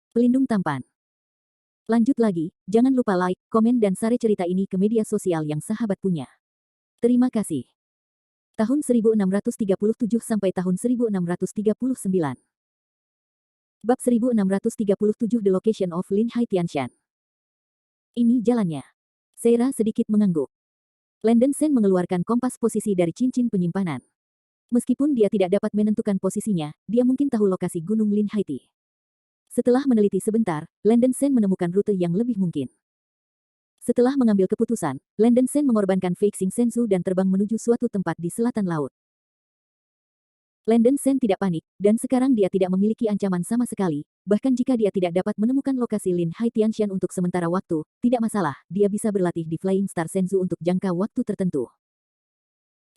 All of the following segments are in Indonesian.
Pelindung tampan. Lanjut lagi, jangan lupa like, komen dan share cerita ini ke media sosial yang sahabat punya. Terima kasih. Tahun 1637 sampai tahun 1639. Bab 1637 The Location of Lin Hai Tianshan. Ini jalannya. Seira sedikit mengangguk. Landen Sen mengeluarkan kompas posisi dari cincin penyimpanan. Meskipun dia tidak dapat menentukan posisinya, dia mungkin tahu lokasi Gunung Lin Haiti. Setelah meneliti sebentar, Landen Sen menemukan rute yang lebih mungkin. Setelah mengambil keputusan, Landen Sen mengorbankan Feixing Senzu dan terbang menuju suatu tempat di selatan laut. Landen Sen tidak panik, dan sekarang dia tidak memiliki ancaman sama sekali, bahkan jika dia tidak dapat menemukan lokasi Lin Hai Tianshan untuk sementara waktu, tidak masalah, dia bisa berlatih di Flying Star Senzu untuk jangka waktu tertentu.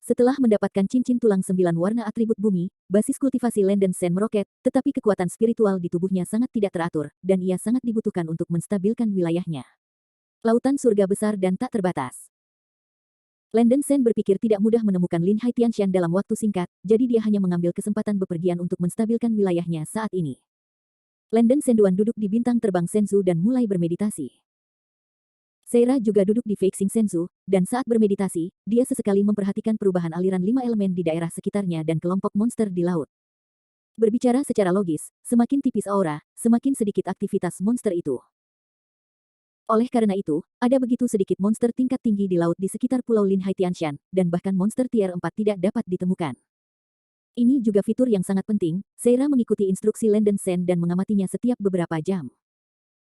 Setelah mendapatkan cincin tulang 9 warna atribut bumi, basis kultivasi Landen Sen meroket, tetapi kekuatan spiritual di tubuhnya sangat tidak teratur, dan ia sangat dibutuhkan untuk menstabilkan wilayahnya. Lautan surga besar dan tak terbatas. Landen Sen berpikir tidak mudah menemukan Lin Hai Tianshan dalam waktu singkat, jadi dia hanya mengambil kesempatan bepergian untuk menstabilkan wilayahnya saat ini. Landen Senduan duduk di bintang terbang Senzu dan mulai bermeditasi. Seira juga duduk di Feixing Senzu, dan saat bermeditasi, dia sesekali memperhatikan perubahan aliran 5 elemen di daerah sekitarnya dan kelompok monster di laut. Berbicara secara logis, semakin tipis aura, semakin sedikit aktivitas monster itu. Oleh karena itu, ada begitu sedikit monster tingkat tinggi di laut di sekitar Pulau Lin Hai Tianshan, dan bahkan monster tier 4 tidak dapat ditemukan. Ini juga fitur yang sangat penting, Seira mengikuti instruksi Landen Sen dan mengamatinya setiap beberapa jam.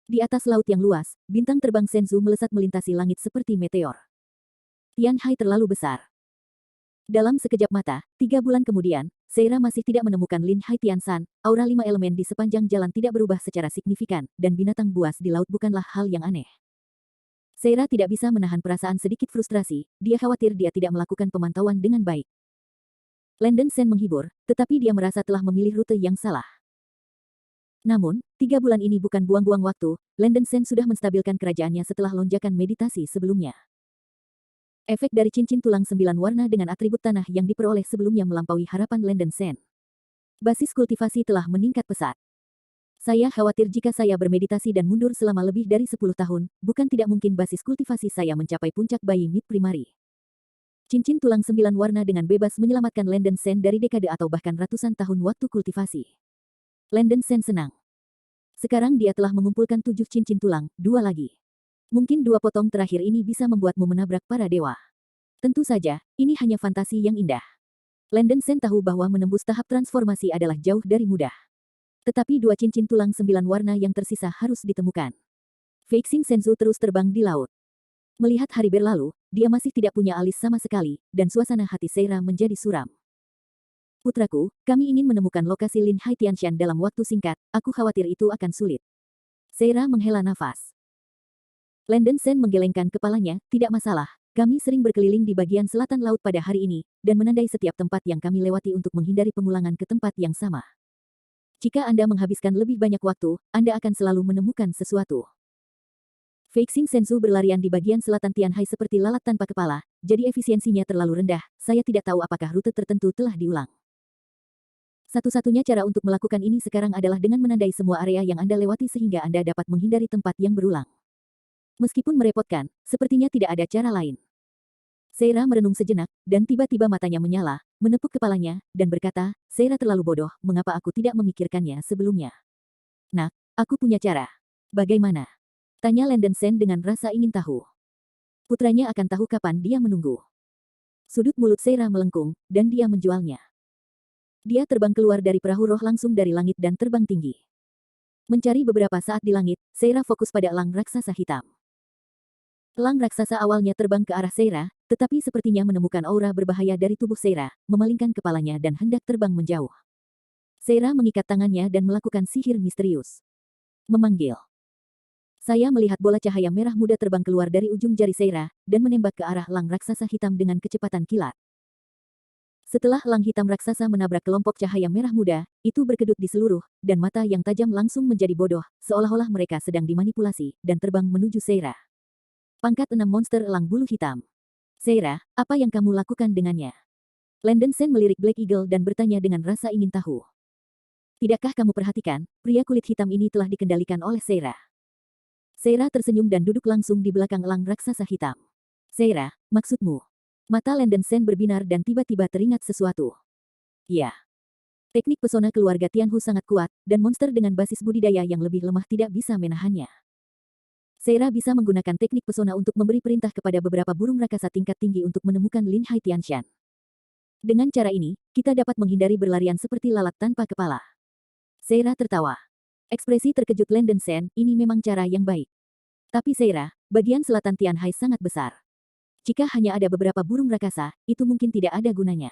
Di atas laut yang luas, bintang terbang Senzu melesat melintasi langit seperti meteor. Tian Hai terlalu besar. Dalam sekejap mata, 3 bulan kemudian, Seira masih tidak menemukan Lin Hai Tianshan, aura 5 elemen di sepanjang jalan tidak berubah secara signifikan, dan binatang buas di laut bukanlah hal yang aneh. Seira tidak bisa menahan perasaan sedikit frustrasi, dia khawatir dia tidak melakukan pemantauan dengan baik. Landen Sen menghibur, tetapi dia merasa telah memilih rute yang salah. Namun, 3 bulan ini bukan buang-buang waktu, Landen Sen sudah menstabilkan kerajaannya setelah lonjakan meditasi sebelumnya. Efek dari cincin tulang 9 warna dengan atribut tanah yang diperoleh sebelumnya melampaui harapan Landen Sen. Basis kultivasi telah meningkat pesat. Saya khawatir jika saya bermeditasi dan mundur selama lebih dari 10 tahun, bukan tidak mungkin basis kultivasi saya mencapai puncak bayi mid primary. Cincin tulang 9 warna dengan bebas menyelamatkan Landen Sen dari dekade atau bahkan ratusan tahun waktu kultivasi. Landen Sen senang. Sekarang dia telah mengumpulkan 7 cincin tulang, 2 lagi. Mungkin 2 potong terakhir ini bisa membuatmu menabrak para dewa. Tentu saja, ini hanya fantasi yang indah. Landen Sen tahu bahwa menembus tahap transformasi adalah jauh dari mudah. Tetapi 2 cincin tulang 9 warna yang tersisa harus ditemukan. Feixing Senzu terus terbang di laut. Melihat hari berlalu, dia masih tidak punya alis sama sekali, dan suasana hati Seira menjadi suram. Putraku, kami ingin menemukan lokasi Lin Hai Tianshan dalam waktu singkat, aku khawatir itu akan sulit. Seira menghela nafas. Landen Sen menggelengkan kepalanya, tidak masalah, kami sering berkeliling di bagian selatan laut pada hari ini, dan menandai setiap tempat yang kami lewati untuk menghindari pengulangan ke tempat yang sama. Jika Anda menghabiskan lebih banyak waktu, Anda akan selalu menemukan sesuatu. Feixing Senzu berlarian di bagian selatan Tian Hai seperti lalat tanpa kepala, jadi efisiensinya terlalu rendah, saya tidak tahu apakah rute tertentu telah diulang. Satu-satunya cara untuk melakukan ini sekarang adalah dengan menandai semua area yang Anda lewati sehingga Anda dapat menghindari tempat yang berulang. Meskipun merepotkan, sepertinya tidak ada cara lain. Seira merenung sejenak, dan tiba-tiba matanya menyala, menepuk kepalanya, dan berkata, Seira terlalu bodoh, mengapa aku tidak memikirkannya sebelumnya? Nak, aku punya cara. Bagaimana? Tanya Landen Sen dengan rasa ingin tahu. Putranya akan tahu kapan dia menunggu. Sudut mulut Seira melengkung, dan dia menjualnya. Dia terbang keluar dari perahu roh langsung dari langit dan terbang tinggi. Mencari beberapa saat di langit, Seira fokus pada elang raksasa hitam. Elang raksasa awalnya terbang ke arah Seira, tetapi sepertinya menemukan aura berbahaya dari tubuh Seira, memalingkan kepalanya dan hendak terbang menjauh. Seira mengikat tangannya dan melakukan sihir misterius. Memanggil. Saya melihat bola cahaya merah muda terbang keluar dari ujung jari Seira, dan menembak ke arah elang raksasa hitam dengan kecepatan kilat. Setelah elang hitam raksasa menabrak kelompok cahaya merah muda, itu berkedut di seluruh, dan mata yang tajam langsung menjadi bodoh, seolah-olah mereka sedang dimanipulasi, dan terbang menuju Seira. Pangkat 6 monster elang bulu hitam. Seira, apa yang kamu lakukan dengannya? Landen Sen melirik Black Eagle dan bertanya dengan rasa ingin tahu. Tidakkah kamu perhatikan, pria kulit hitam ini telah dikendalikan oleh Seira. Seira tersenyum dan duduk langsung di belakang elang raksasa hitam. Seira, maksudmu? Mata Landon Sen berbinar dan tiba-tiba teringat sesuatu. Ya. Teknik pesona keluarga Tianhu sangat kuat, dan monster dengan basis budidaya yang lebih lemah tidak bisa menahannya. Seira bisa menggunakan teknik pesona untuk memberi perintah kepada beberapa burung raksasa tingkat tinggi untuk menemukan Lin Hai Tianshan. Dengan cara ini, kita dapat menghindari berlarian seperti lalat tanpa kepala. Seira tertawa. Ekspresi terkejut Landon Sen, ini memang cara yang baik. Tapi Seira, bagian selatan Tianhai sangat besar. Jika hanya ada beberapa burung raksasa, itu mungkin tidak ada gunanya.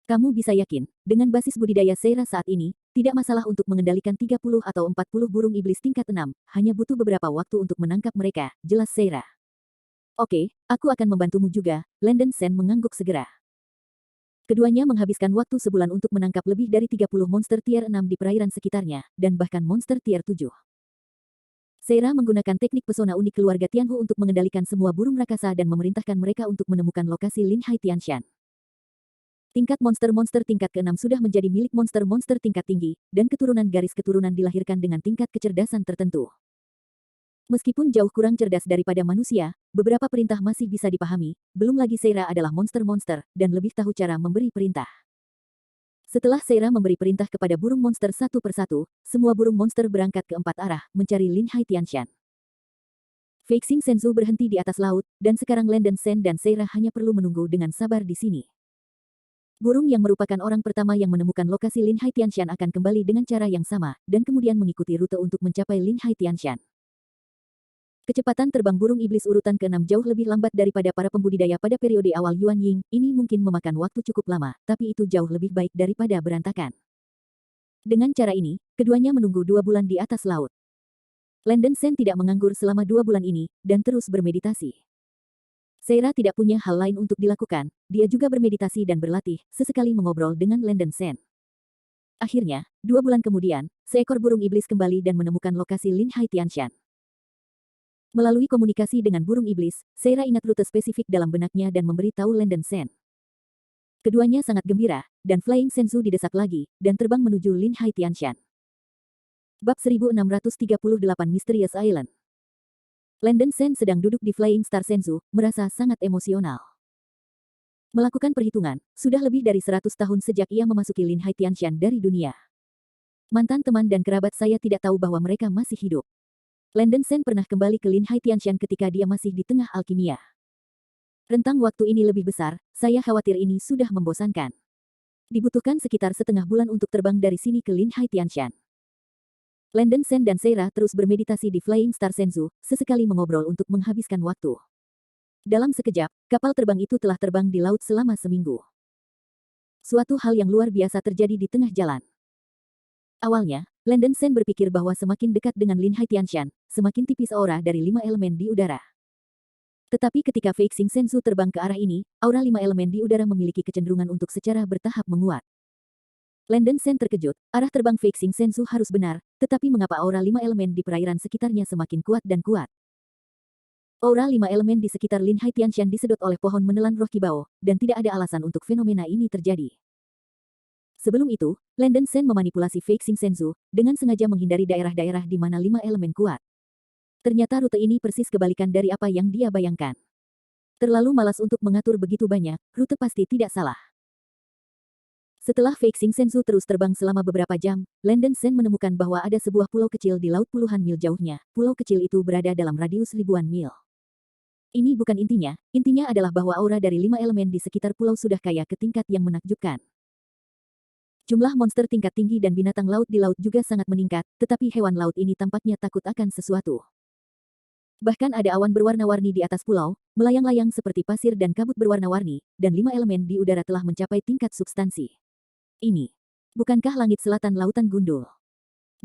Kamu bisa yakin, dengan basis budidaya Seira saat ini, tidak masalah untuk mengendalikan 30 atau 40 burung iblis tingkat 6, hanya butuh beberapa waktu untuk menangkap mereka, jelas Seira. Oke, aku akan membantumu juga, Landon Sen mengangguk segera. Keduanya menghabiskan waktu sebulan untuk menangkap lebih dari 30 monster tier 6 di perairan sekitarnya, dan bahkan monster tier 7. Seira menggunakan teknik pesona unik keluarga Tianhu untuk mengendalikan semua burung raksasa dan memerintahkan mereka untuk menemukan lokasi Lin Hai Tianshan. Tingkat monster-monster tingkat ke-6 sudah menjadi milik monster-monster tingkat tinggi, dan keturunan garis keturunan dilahirkan dengan tingkat kecerdasan tertentu. Meskipun jauh kurang cerdas daripada manusia, beberapa perintah masih bisa dipahami, belum lagi Seira adalah monster-monster, dan lebih tahu cara memberi perintah. Setelah Seira memberi perintah kepada burung monster satu persatu, semua burung monster berangkat ke 4 arah, mencari Lin Hai Tianshan. Feixing Senzu berhenti di atas laut, dan sekarang Landon Sen dan Seira hanya perlu menunggu dengan sabar di sini. Burung yang merupakan orang pertama yang menemukan lokasi Lin Hai Tianshan akan kembali dengan cara yang sama, dan kemudian mengikuti rute untuk mencapai Lin Hai Tianshan. Kecepatan terbang burung iblis urutan ke-6 jauh lebih lambat daripada para pembudidaya pada periode awal Yuan Ying, ini mungkin memakan waktu cukup lama, tapi itu jauh lebih baik daripada berantakan. Dengan cara ini, keduanya menunggu 2 bulan di atas laut. Landon Sen tidak menganggur selama 2 bulan ini, dan terus bermeditasi. Seira tidak punya hal lain untuk dilakukan, dia juga bermeditasi dan berlatih, sesekali mengobrol dengan Landon Sen. Akhirnya, 2 bulan kemudian, seekor burung iblis kembali dan menemukan lokasi Lin Hai Tianshan. Melalui komunikasi dengan burung iblis, Seira ingat rute spesifik dalam benaknya dan memberi tahu Landon Sen. Keduanya sangat gembira, dan Flying Senzu didesak lagi, dan terbang menuju Lin Hai Tianshan. Bab 1638 Mysterious Island. Landon Sen sedang duduk di Flying Star Senzu, merasa sangat emosional. Melakukan perhitungan, sudah lebih dari 100 tahun sejak ia memasuki Lin Hai Tianshan dari dunia. Mantan teman dan kerabat saya tidak tahu bahwa mereka masih hidup. Landon Sen pernah kembali ke Lin Hai Tianshan ketika dia masih di tengah alkimia. Rentang waktu ini lebih besar, saya khawatir ini sudah membosankan. Dibutuhkan sekitar setengah bulan untuk terbang dari sini ke Lin Hai Tianshan. Landon Sen dan Seira terus bermeditasi di Flying Star Senzu, sesekali mengobrol untuk menghabiskan waktu. Dalam sekejap, kapal terbang itu telah terbang di laut selama seminggu. Suatu hal yang luar biasa terjadi di tengah jalan. Awalnya, Landon Sen berpikir bahwa semakin dekat dengan Lin Hai Tianshan, semakin tipis aura dari 5 elemen di udara. Tetapi ketika Feixing Senzu terbang ke arah ini, aura 5 elemen di udara memiliki kecenderungan untuk secara bertahap menguat. Landon Sen terkejut, arah terbang Feixing Senzu harus benar, tetapi mengapa aura 5 elemen di perairan sekitarnya semakin kuat dan kuat? Aura 5 elemen di sekitar Lin Hai Tianshan disedot oleh pohon menelan roh kibao, dan tidak ada alasan untuk fenomena ini terjadi. Sebelum itu, Landon Sen memanipulasi Feixing Senzu, dengan sengaja menghindari daerah-daerah di mana 5 elemen kuat. Ternyata rute ini persis kebalikan dari apa yang dia bayangkan. Terlalu malas untuk mengatur begitu banyak, rute pasti tidak salah. Setelah Feixing Senzu terus terbang selama beberapa jam, Landon Sen menemukan bahwa ada sebuah pulau kecil di laut puluhan mil jauhnya. Pulau kecil itu berada dalam radius ribuan mil. Ini bukan intinya adalah bahwa aura dari 5 elemen di sekitar pulau sudah kaya ke tingkat yang menakjubkan. Jumlah monster tingkat tinggi dan binatang laut di laut juga sangat meningkat, tetapi hewan laut ini tampaknya takut akan sesuatu. Bahkan ada awan berwarna-warni di atas pulau, melayang-layang seperti pasir dan kabut berwarna-warni, dan 5 elemen di udara telah mencapai tingkat substansi. Ini. Bukankah langit selatan lautan gundul?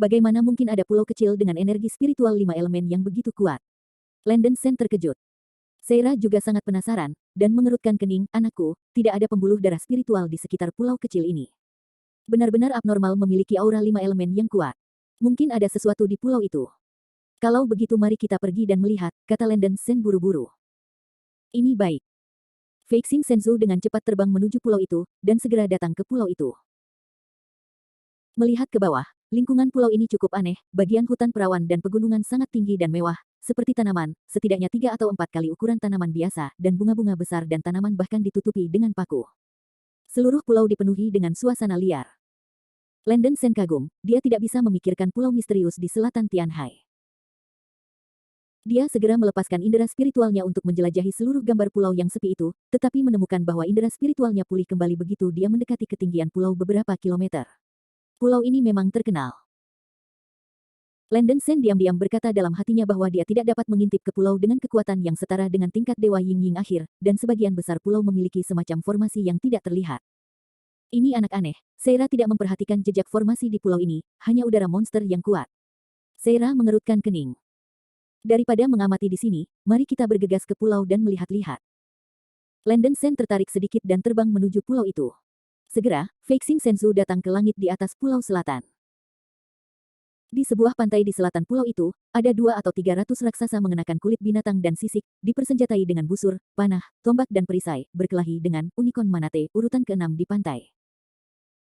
Bagaimana mungkin ada pulau kecil dengan energi spiritual 5 elemen yang begitu kuat? Landon Sen terkejut. Seira juga sangat penasaran, dan mengerutkan kening, anakku, tidak ada pembuluh darah spiritual di sekitar pulau kecil ini. Benar-benar abnormal memiliki aura 5 elemen yang kuat. Mungkin ada sesuatu di pulau itu. Kalau begitu mari kita pergi dan melihat, kata Landon Sen buru-buru. Ini baik. Feixing Senzu dengan cepat terbang menuju pulau itu, dan segera datang ke pulau itu. Melihat ke bawah, lingkungan pulau ini cukup aneh, bagian hutan perawan dan pegunungan sangat tinggi dan mewah, seperti tanaman, setidaknya 3 atau 4 kali ukuran tanaman biasa, dan bunga-bunga besar dan tanaman bahkan ditutupi dengan paku. Seluruh pulau dipenuhi dengan suasana liar. Landon Sen kagum, dia tidak bisa memikirkan pulau misterius di selatan Tianhai. Dia segera melepaskan indera spiritualnya untuk menjelajahi seluruh gambar pulau yang sepi itu, tetapi menemukan bahwa indera spiritualnya pulih kembali begitu dia mendekati ketinggian pulau beberapa kilometer. Pulau ini memang terkenal. Landon Sen diam-diam berkata dalam hatinya bahwa dia tidak dapat mengintip ke pulau dengan kekuatan yang setara dengan tingkat Dewa Ying Ying akhir, dan sebagian besar pulau memiliki semacam formasi yang tidak terlihat. Ini anak aneh, Seira tidak memperhatikan jejak formasi di pulau ini, hanya udara monster yang kuat. Seira mengerutkan kening. Daripada mengamati di sini, mari kita bergegas ke pulau dan melihat-lihat. Landon Sen tertarik sedikit dan terbang menuju pulau itu. Segera, Feixing Senzu datang ke langit di atas pulau selatan. Di sebuah pantai di selatan pulau itu, ada 200 atau 300 raksasa mengenakan kulit binatang dan sisik, dipersenjatai dengan busur, panah, tombak dan perisai, berkelahi dengan Unicorn Manate urutan ke-6 di pantai.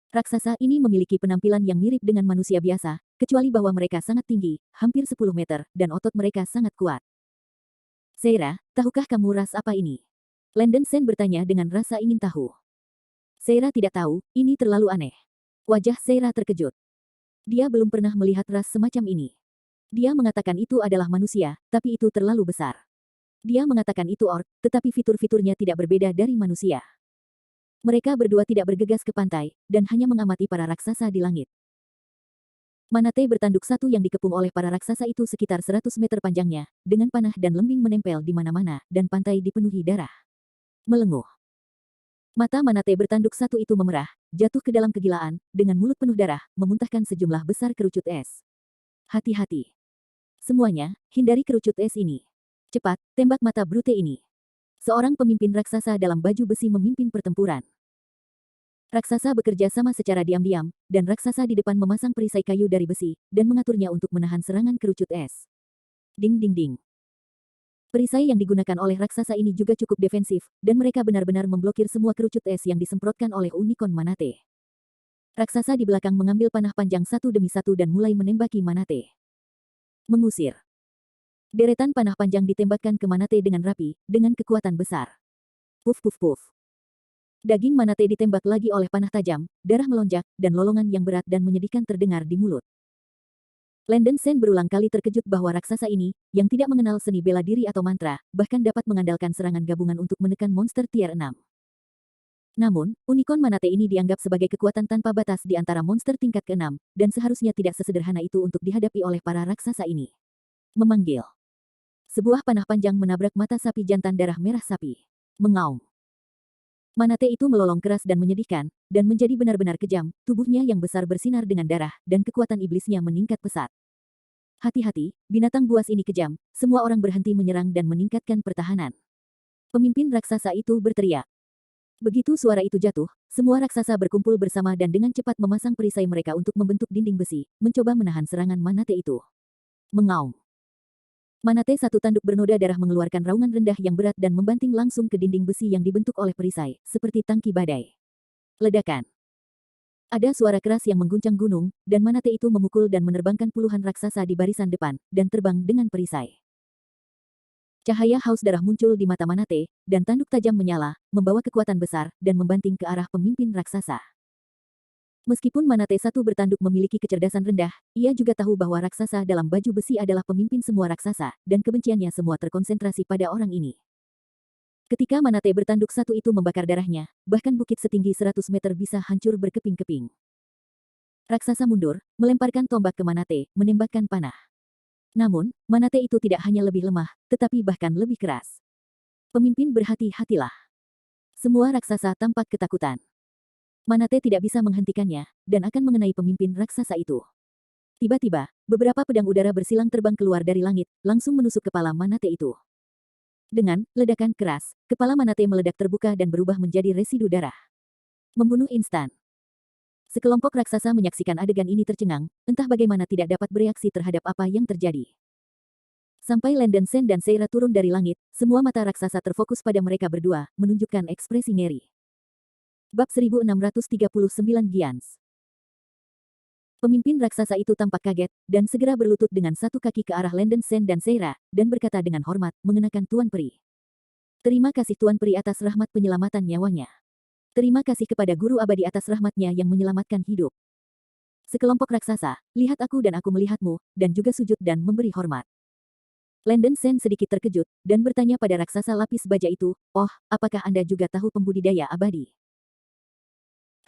Raksasa ini memiliki penampilan yang mirip dengan manusia biasa, kecuali bahwa mereka sangat tinggi, hampir 10 meter, dan otot mereka sangat kuat. Seira, tahukah kamu ras apa ini? Landon Sen bertanya dengan rasa ingin tahu. Seira tidak tahu, ini terlalu aneh. Wajah Seira terkejut. Dia belum pernah melihat ras semacam ini. Dia mengatakan itu adalah manusia, tapi itu terlalu besar. Dia mengatakan itu orc, tetapi fitur-fiturnya tidak berbeda dari manusia. Mereka berdua tidak bergegas ke pantai, dan hanya mengamati para raksasa di langit. Manate bertanduk satu yang dikepung oleh para raksasa itu sekitar 100 meter panjangnya, dengan panah dan lembing menempel di mana-mana, dan pantai dipenuhi darah. Melenguh. Mata Manate bertanduk satu itu memerah, jatuh ke dalam kegilaan, dengan mulut penuh darah, memuntahkan sejumlah besar kerucut es. Hati-hati. Semuanya, hindari kerucut es ini. Cepat, tembak mata brute ini. Seorang pemimpin raksasa dalam baju besi memimpin pertempuran. Raksasa bekerja sama secara diam-diam, dan raksasa di depan memasang perisai kayu dari besi, dan mengaturnya untuk menahan serangan kerucut es. Ding ding ding. Perisai yang digunakan oleh raksasa ini juga cukup defensif, dan mereka benar-benar memblokir semua kerucut es yang disemprotkan oleh Unicorn Manate. Raksasa di belakang mengambil panah panjang satu demi satu dan mulai menembaki Manate. Mengusir. Deretan panah panjang ditembakkan ke Manate dengan rapi, dengan kekuatan besar. Puf puf puf. Daging Manate ditembak lagi oleh panah tajam, darah melonjak, dan lolongan yang berat dan menyedihkan terdengar di mulut. Landon Sen berulang kali terkejut bahwa raksasa ini, yang tidak mengenal seni bela diri atau mantra, bahkan dapat mengandalkan serangan gabungan untuk menekan monster tier 6. Namun, Unicorn Manate ini dianggap sebagai kekuatan tanpa batas di antara monster tingkat ke-6, dan seharusnya tidak sesederhana itu untuk dihadapi oleh para raksasa ini. Memanggil. Sebuah panah panjang menabrak mata sapi jantan darah merah sapi. Mengaum. Manate itu melolong keras dan menyedihkan, dan menjadi benar-benar kejam, tubuhnya yang besar bersinar dengan darah, dan kekuatan iblisnya meningkat pesat. Hati-hati, binatang buas ini kejam, semua orang berhenti menyerang dan meningkatkan pertahanan. Pemimpin raksasa itu berteriak. Begitu suara itu jatuh, semua raksasa berkumpul bersama dan dengan cepat memasang perisai mereka untuk membentuk dinding besi, mencoba menahan serangan Manate itu. Mengaum. Manate satu tanduk bernoda darah mengeluarkan raungan rendah yang berat dan membanting langsung ke dinding besi yang dibentuk oleh perisai, seperti tangki badai. Ledakan. Ada suara keras yang mengguncang gunung, dan Manate itu memukul dan menerbangkan puluhan raksasa di barisan depan, dan terbang dengan perisai. Cahaya haus darah muncul di mata Manate, dan tanduk tajam menyala, membawa kekuatan besar, dan membanting ke arah pemimpin raksasa. Meskipun Manate satu bertanduk memiliki kecerdasan rendah, ia juga tahu bahwa raksasa dalam baju besi adalah pemimpin semua raksasa, dan kebenciannya semua terkonsentrasi pada orang ini. Ketika Manate bertanduk satu itu membakar darahnya, bahkan bukit setinggi 100 meter bisa hancur berkeping-keping. Raksasa mundur, melemparkan tombak ke Manate, menembakkan panah. Namun, Manate itu tidak hanya lebih lemah, tetapi bahkan lebih keras. Pemimpin berhati-hatilah. Semua raksasa tampak ketakutan. Manate tidak bisa menghentikannya, dan akan mengenai pemimpin raksasa itu. Tiba-tiba, beberapa pedang udara bersilang terbang keluar dari langit, langsung menusuk kepala Manate itu. Dengan ledakan keras, kepala Manate meledak terbuka dan berubah menjadi residu darah. Membunuh instan. Sekelompok raksasa menyaksikan adegan ini tercengang, entah bagaimana tidak dapat bereaksi terhadap apa yang terjadi. Sampai Landon Sen dan Seira turun dari langit, semua mata raksasa terfokus pada mereka berdua, menunjukkan ekspresi ngeri. Bab 1639 Giants. Pemimpin raksasa itu tampak kaget, dan segera berlutut dengan satu kaki ke arah Landen Sen dan Seira, dan berkata dengan hormat, mengenakan Tuan Peri. Terima kasih Tuan Peri atas rahmat penyelamatan nyawanya. Terima kasih kepada Guru Abadi atas rahmatnya yang menyelamatkan hidup. Sekelompok raksasa, lihat aku dan aku melihatmu, dan juga sujud dan memberi hormat. Landen Sen sedikit terkejut, dan bertanya pada raksasa lapis baja itu, oh, apakah Anda juga tahu pembudidaya abadi?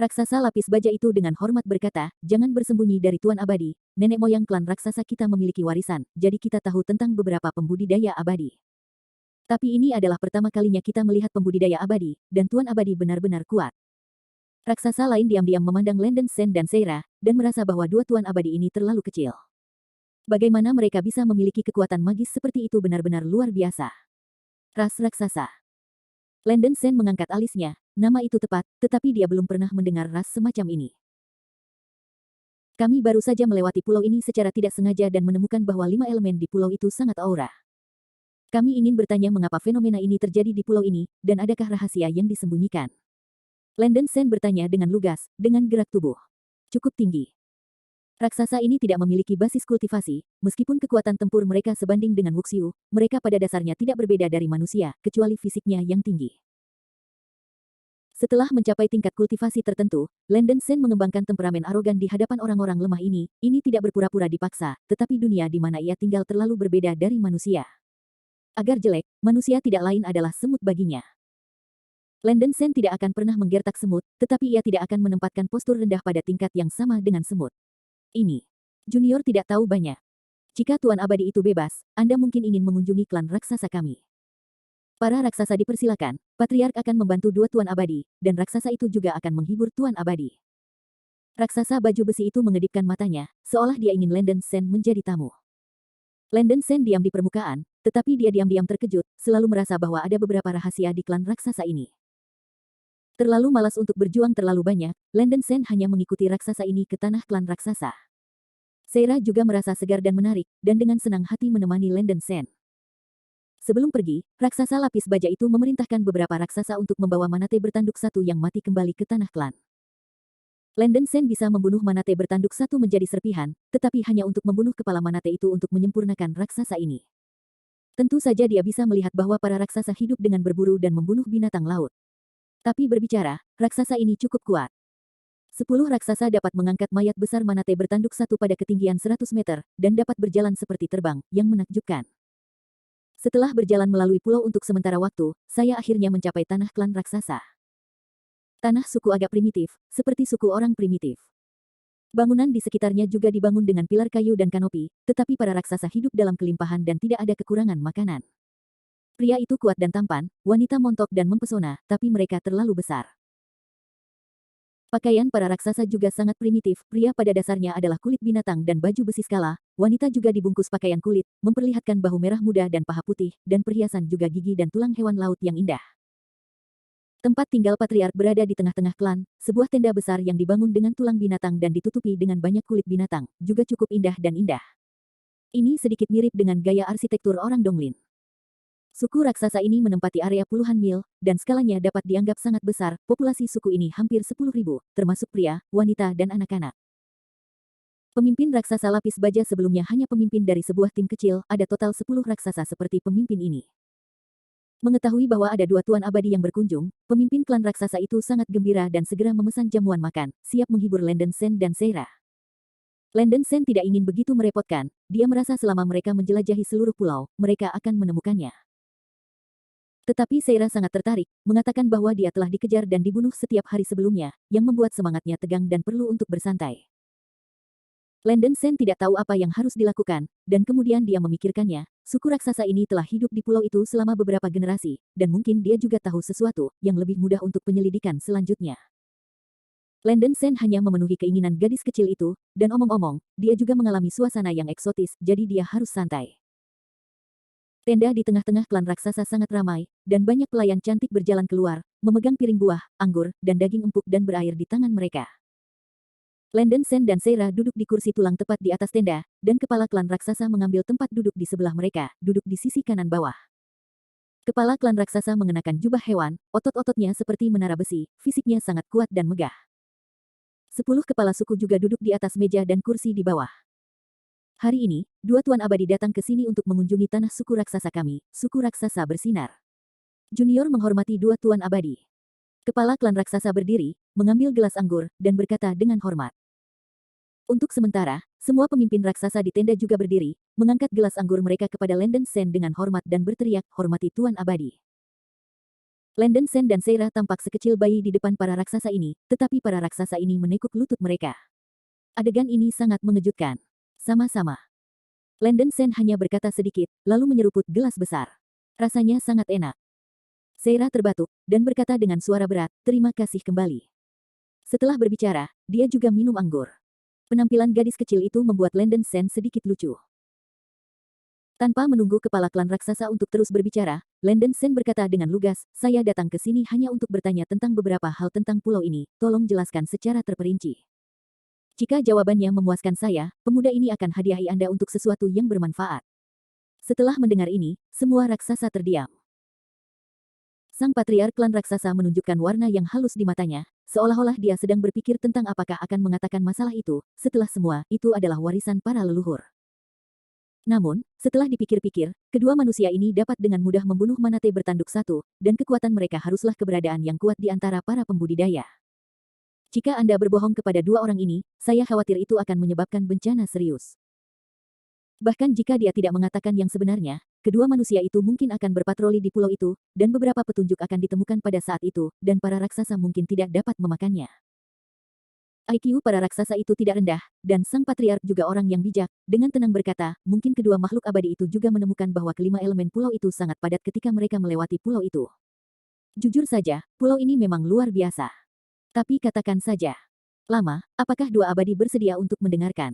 Raksasa lapis baja itu dengan hormat berkata, jangan bersembunyi dari Tuan Abadi, nenek moyang klan raksasa kita memiliki warisan, jadi kita tahu tentang beberapa pembudidaya abadi. Tapi ini adalah pertama kalinya kita melihat pembudidaya abadi, dan Tuan Abadi benar-benar kuat. Raksasa lain diam-diam memandang Landen Sen dan Seira, dan merasa bahwa dua Tuan Abadi ini terlalu kecil. Bagaimana mereka bisa memiliki kekuatan magis seperti itu benar-benar luar biasa. Ras raksasa. Landen Sen mengangkat alisnya, nama itu tepat, tetapi dia belum pernah mendengar ras semacam ini. Kami baru saja melewati pulau ini secara tidak sengaja dan menemukan bahwa 5 elemen di pulau itu sangat aura. Kami ingin bertanya mengapa fenomena ini terjadi di pulau ini, dan adakah rahasia yang disembunyikan. Landen Sen bertanya dengan lugas, dengan gerak tubuh cukup tinggi. Raksasa ini tidak memiliki basis kultivasi, meskipun kekuatan tempur mereka sebanding dengan Wuxiu, mereka pada dasarnya tidak berbeda dari manusia, kecuali fisiknya yang tinggi. Setelah mencapai tingkat kultivasi tertentu, Landen Sen mengembangkan temperamen arogan di hadapan orang-orang lemah ini tidak berpura-pura dipaksa, tetapi dunia di mana ia tinggal terlalu berbeda dari manusia. Agar jelek, manusia tidak lain adalah semut baginya. Landen Sen tidak akan pernah menggertak semut, tetapi ia tidak akan menempatkan postur rendah pada tingkat yang sama dengan semut. Ini. Junior tidak tahu banyak. Jika Tuan Abadi itu bebas, Anda mungkin ingin mengunjungi klan raksasa kami. Para raksasa dipersilakan, Patriark akan membantu dua Tuan Abadi, dan raksasa itu juga akan menghibur Tuan Abadi. Raksasa baju besi itu mengedipkan matanya, seolah dia ingin Landen Sen menjadi tamu. Landen Sen diam di permukaan, tetapi dia diam-diam terkejut, selalu merasa bahwa ada beberapa rahasia di klan raksasa ini. Terlalu malas untuk berjuang terlalu banyak, Landen Sen hanya mengikuti raksasa ini ke tanah klan raksasa. Seira juga merasa segar dan menarik, dan dengan senang hati menemani Landen Sen. Sebelum pergi, raksasa lapis baja itu memerintahkan beberapa raksasa untuk membawa Manate bertanduk satu yang mati kembali ke tanah klan. Landen Sen bisa membunuh Manate bertanduk satu menjadi serpihan, tetapi hanya untuk membunuh kepala Manate itu untuk menyempurnakan raksasa ini. Tentu saja dia bisa melihat bahwa para raksasa hidup dengan berburu dan membunuh binatang laut. Tapi berbicara, raksasa ini cukup kuat. 10 raksasa dapat mengangkat mayat besar Manate bertanduk satu pada ketinggian 100 meter, dan dapat berjalan seperti terbang, yang menakjubkan. Setelah berjalan melalui pulau untuk sementara waktu, saya akhirnya mencapai tanah klan raksasa. Tanah suku agak primitif, seperti suku orang primitif. Bangunan di sekitarnya juga dibangun dengan pilar kayu dan kanopi, tetapi para raksasa hidup dalam kelimpahan dan tidak ada kekurangan makanan. Pria itu kuat dan tampan, wanita montok dan mempesona, tapi mereka terlalu besar. Pakaian para raksasa juga sangat primitif, pria pada dasarnya adalah kulit binatang dan baju besi skala, wanita juga dibungkus pakaian kulit, memperlihatkan bahu merah muda dan paha putih, dan perhiasan juga gigi dan tulang hewan laut yang indah. Tempat tinggal Patriark berada di tengah-tengah klan, sebuah tenda besar yang dibangun dengan tulang binatang dan ditutupi dengan banyak kulit binatang, juga cukup indah dan indah. Ini sedikit mirip dengan gaya arsitektur orang Donglin. Suku raksasa ini menempati area puluhan mil, dan skalanya dapat dianggap sangat besar. Populasi suku ini hampir 10.000, termasuk pria, wanita, dan anak-anak. Pemimpin raksasa lapis baja sebelumnya hanya pemimpin dari sebuah tim kecil, ada total 10 raksasa seperti pemimpin ini. Mengetahui bahwa ada dua Tuan Abadi yang berkunjung, pemimpin klan raksasa itu sangat gembira dan segera memesan jamuan makan, siap menghibur Landen Sen dan Seira. Landen Sen tidak ingin begitu merepotkan, dia merasa selama mereka menjelajahi seluruh pulau, mereka akan menemukannya. Tetapi Seira sangat tertarik, mengatakan bahwa dia telah dikejar dan dibunuh setiap hari sebelumnya, yang membuat semangatnya tegang dan perlu untuk bersantai. Landen Sen tidak tahu apa yang harus dilakukan, dan kemudian dia memikirkannya, suku raksasa ini telah hidup di pulau itu selama beberapa generasi, dan mungkin dia juga tahu sesuatu yang lebih mudah untuk penyelidikan selanjutnya. Landen Sen hanya memenuhi keinginan gadis kecil itu, dan omong-omong, dia juga mengalami suasana yang eksotis, jadi dia harus santai. Tenda di tengah-tengah klan raksasa sangat ramai, dan banyak pelayan cantik berjalan keluar, memegang piring buah, anggur, dan daging empuk dan berair di tangan mereka. Landen Sen dan Seira duduk di kursi tulang tepat di atas tenda, dan kepala klan raksasa mengambil tempat duduk di sebelah mereka, duduk di sisi kanan bawah. Kepala klan raksasa mengenakan jubah hewan, otot-ototnya seperti menara besi, fisiknya sangat kuat dan megah. 10 kepala suku juga duduk di atas meja dan kursi di bawah. Hari ini, 2 tuan abadi datang ke sini untuk mengunjungi tanah suku raksasa kami, suku raksasa bersinar. Junior menghormati 2 tuan abadi. Kepala klan raksasa berdiri, mengambil gelas anggur, dan berkata dengan hormat. Untuk sementara, semua pemimpin raksasa di tenda juga berdiri, mengangkat gelas anggur mereka kepada Landen Sen dengan hormat dan berteriak, hormati tuan abadi. Landen Sen dan Seira tampak sekecil bayi di depan para raksasa ini, tetapi para raksasa ini menekuk lutut mereka. Adegan ini sangat mengejutkan. Sama-sama. Landen Sen hanya berkata sedikit, lalu menyeruput gelas besar. Rasanya sangat enak. Seira terbatuk, dan berkata dengan suara berat, terima kasih kembali. Setelah berbicara, dia juga minum anggur. Penampilan gadis kecil itu membuat Landen Sen sedikit lucu. Tanpa menunggu kepala klan raksasa untuk terus berbicara, Landen Sen berkata dengan lugas, saya datang ke sini hanya untuk bertanya tentang beberapa hal tentang pulau ini, tolong jelaskan secara terperinci. Jika jawabannya memuaskan saya, pemuda ini akan hadiahi Anda untuk sesuatu yang bermanfaat. Setelah mendengar ini, semua raksasa terdiam. Sang patriark klan raksasa menunjukkan warna yang halus di matanya, seolah-olah dia sedang berpikir tentang apakah akan mengatakan masalah itu, setelah semua, itu adalah warisan para leluhur. Namun, setelah dipikir-pikir, kedua manusia ini dapat dengan mudah membunuh Manate bertanduk satu, dan kekuatan mereka haruslah keberadaan yang kuat di antara para pembudidaya. Jika Anda berbohong kepada 2 orang ini, saya khawatir itu akan menyebabkan bencana serius. Bahkan jika dia tidak mengatakan yang sebenarnya, kedua manusia itu mungkin akan berpatroli di pulau itu, dan beberapa petunjuk akan ditemukan pada saat itu, dan para raksasa mungkin tidak dapat memakannya. IQ para raksasa itu tidak rendah, dan sang patriark juga orang yang bijak, dengan tenang berkata, mungkin kedua makhluk abadi itu juga menemukan bahwa kelima elemen pulau itu sangat padat ketika mereka melewati pulau itu. Jujur saja, pulau ini memang luar biasa. Tapi katakan saja. Lama, apakah 2 abadi bersedia untuk mendengarkan?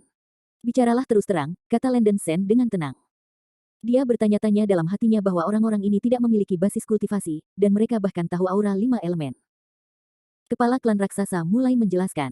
Bicaralah terus terang, kata Landen Sen dengan tenang. Dia bertanya-tanya dalam hatinya bahwa orang-orang ini tidak memiliki basis kultivasi, dan mereka bahkan tahu aura 5 elemen. Kepala klan raksasa mulai menjelaskan.